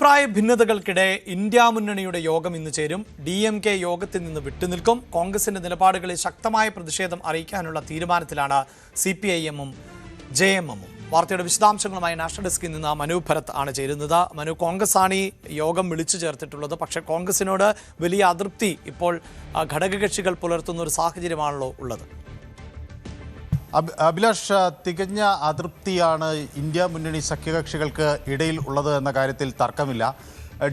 അഭിപ്രായ ഭിന്നതകൾക്കിടെ ഇന്ത്യ മുന്നണിയുടെ യോഗം ഇന്ന് ചേരും. DMK യോഗത്തിൽ നിന്ന് വിട്ടുനിൽക്കും. കോൺഗ്രസിന്റെ നിലപാടുകളിൽ ശക്തമായ പ്രതിഷേധം അറിയിക്കാനുള്ള തീരുമാനത്തിലാണ് CPIM-ഉം JM-ഉം. വാർത്തയുടെ വിശദാംശങ്ങളുമായി നാഷണൽ ഡെസ്കിൽ നിന്ന് മനു ഭരത് ആണ് ചേരുന്നത്. മനു, കോൺഗ്രസ് ആണ് ഈ യോഗം വിളിച്ചു ചേർത്തിട്ടുള്ളത്. പക്ഷേ കോൺഗ്രസിനോട് വലിയ അതൃപ്തി ഇപ്പോൾ ഘടകകക്ഷികൾ പുലർത്തുന്ന ഒരു സാഹചര്യമാണല്ലോ ഉള്ളത്. അഭിലാഷ്, തികഞ്ഞ അതൃപ്തിയാണ് ഇന്ത്യ മുന്നണി സഖ്യകക്ഷികൾക്ക് ഇടയിൽ ഉള്ളത് എന്ന കാര്യത്തിൽ തർക്കമില്ല.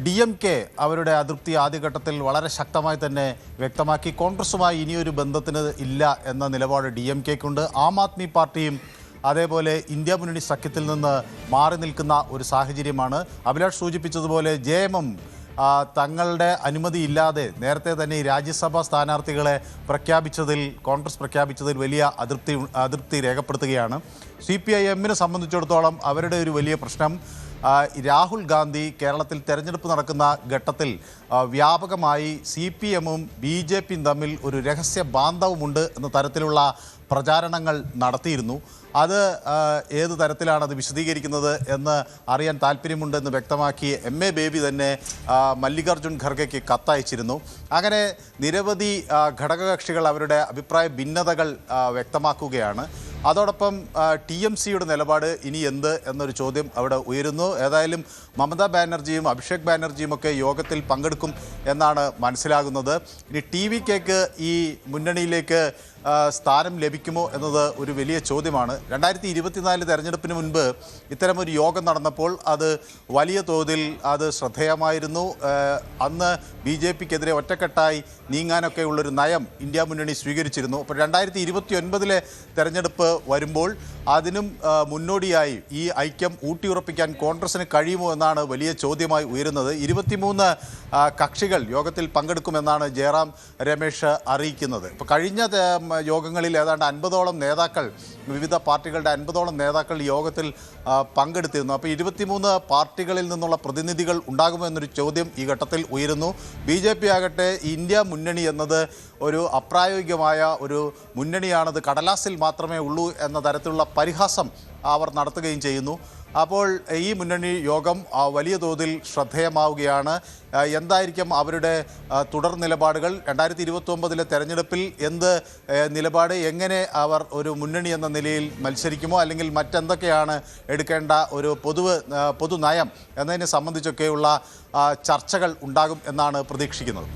DMK അവരുടെ അതൃപ്തി ആദ്യഘട്ടത്തിൽ വളരെ ശക്തമായി തന്നെ വ്യക്തമാക്കി. കോൺഗ്രസുമായി ഇനിയൊരു ബന്ധത്തിന് ഇല്ല എന്ന നിലപാട് DMKക്കുണ്ട്. ആം ആദ്മി പാർട്ടിയും അതേപോലെ ഇന്ത്യ മുന്നണി സഖ്യത്തിൽ നിന്ന് മാറി നിൽക്കുന്ന ഒരു സാഹചര്യമാണ്. അഭിലാഷ് സൂചിപ്പിച്ചതുപോലെ JM-ഉം തങ്ങളുടെ അനുമതിയില്ലാതെ നേരത്തെ തന്നെ ഈ രാജ്യസഭാ സ്ഥാനാർത്ഥികളെ കോൺഗ്രസ് പ്രഖ്യാപിച്ചതിൽ വലിയ അതൃപ്തി രേഖപ്പെടുത്തുകയാണ്. CPIM-നെ സംബന്ധിച്ചിടത്തോളം അവരുടെ ഒരു വലിയ പ്രശ്നം രാഹുൽ ഗാന്ധി കേരളത്തിൽ തെരഞ്ഞെടുപ്പ് നടക്കുന്ന ഘട്ടത്തിൽ വ്യാപകമായി CPM-ഉം BJP-യും തമ്മിൽ ഒരു രഹസ്യ ബാന്ധവുമുണ്ട് എന്ന തരത്തിലുള്ള പ്രചാരണങ്ങൾ നടത്തിയിരുന്നു. അത് ഏത് തരത്തിലാണ് അത് വിശദീകരിക്കുന്നത് എന്ന് അറിയാൻ താല്പര്യമുണ്ടെന്ന് വ്യക്തമാക്കി MA ബേബി തന്നെ മല്ലികാർജുൻ ഖർഗെക്ക് കത്തയച്ചിരുന്നു. അങ്ങനെ നിരവധി ഘടകകക്ഷികൾ അവരുടെ അഭിപ്രായ ഭിന്നതകൾ വ്യക്തമാക്കുകയാണ്. അതോടൊപ്പം TMCയുടെ നിലപാട് ഇനി എന്ത് എന്നൊരു ചോദ്യം അവിടെ ഉയരുന്നു. ഏതായാലും മമതാ ബാനർജിയും അഭിഷേക് ബാനർജിയും ഒക്കെ യോഗത്തിൽ പങ്കെടുക്കും എന്നാണ് മനസ്സിലാകുന്നത്. ഇനി TVKക്ക് ഈ മുന്നണിയിലേക്ക് സ്ഥാനം ലഭിക്കുമോ എന്നത് ഒരു വലിയ ചോദ്യമാണ്. 2024 തെരഞ്ഞെടുപ്പിന് മുൻപ് ഇത്തരമൊരു യോഗം നടന്നപ്പോൾ അത് വലിയ തോതിൽ അത് ശ്രദ്ധേയമായിരുന്നു. അന്ന് BJPക്കെതിരെ ഒറ്റക്കെട്ടായി നീങ്ങാനൊക്കെ ഉള്ളൊരു നയം ഇന്ത്യ മുന്നണി സ്വീകരിച്ചിരുന്നു. അപ്പോൾ 2029 തെരഞ്ഞെടുപ്പ് വരുമ്പോൾ അതിനും മുന്നോടിയായി ഈ ഐക്യം ഊട്ടിയുറപ്പിക്കാൻ കോൺഗ്രസിന് കഴിയുമോ എന്നാണ് വലിയ ചോദ്യമായി ഉയരുന്നത്. 23 കക്ഷികൾ യോഗത്തിൽ പങ്കെടുക്കുമെന്നാണ് ജയറാം രമേശ് അറിയിക്കുന്നത്. ഇപ്പോൾ കഴിഞ്ഞ യോഗങ്ങളിൽ ഏതാണ്ട് 50ഓളം നേതാക്കൾ, വിവിധ പാർട്ടികളുടെ 50ഓളം നേതാക്കൾ യോഗത്തിൽ പങ്കെടുത്തിരുന്നു. അപ്പോൾ 23 പാർട്ടികളിൽ നിന്നുള്ള പ്രതിനിധികൾ ഉണ്ടാകുമോ എന്നൊരു ചോദ്യം ഈ ഘട്ടത്തിൽ ഉയരുന്നു. BJP ആകട്ടെ ഇന്ത്യ മുന്നണി എന്നത് ഒരു അപ്രായോഗികമായ ഒരു മുന്നണിയാണത്, കടലാസിൽ മാത്രമേ ഉള്ളൂ എന്ന തരത്തിലുള്ള പരിഹാസം അവർ നടത്തുകയും ചെയ്യുന്നു. അപ്പോൾ ഈ മുന്നണി യോഗം വലിയ തോതിൽ ശ്രദ്ധേയമാവുകയാണ്. എന്തായിരിക്കും അവരുടെ തുടർ നിലപാടുകൾ? 2029 തെരഞ്ഞെടുപ്പിൽ എന്ത് നിലപാട്, എങ്ങനെ അവർ ഒരു മുന്നണി എന്ന നിലയിൽ മത്സരിക്കുമോ അല്ലെങ്കിൽ മറ്റെന്തൊക്കെയാണ് എടുക്കേണ്ട ഒരു പൊതു നയം എന്നതിനെ സംബന്ധിച്ചൊക്കെയുള്ള ചർച്ചകൾ ഉണ്ടാകും എന്നാണ് പ്രതീക്ഷിക്കുന്നത്.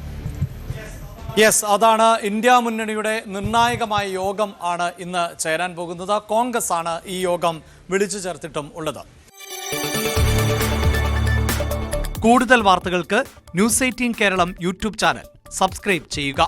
അതാണ് ഇന്ത്യ മുന്നണിയുടെ നിർണായകമായ യോഗം ആണ് ഇന്ന് ചേരാൻ പോകുന്നത്. കോൺഗ്രസ് ആണ് ഈ യോഗം വിളിച്ചു ചേർത്തിട്ടും ഉള്ളത്. കൂടുതൽ വാർത്തകൾക്ക് News 18 Keralam YouTube channel subscribe ചെയ്യുക.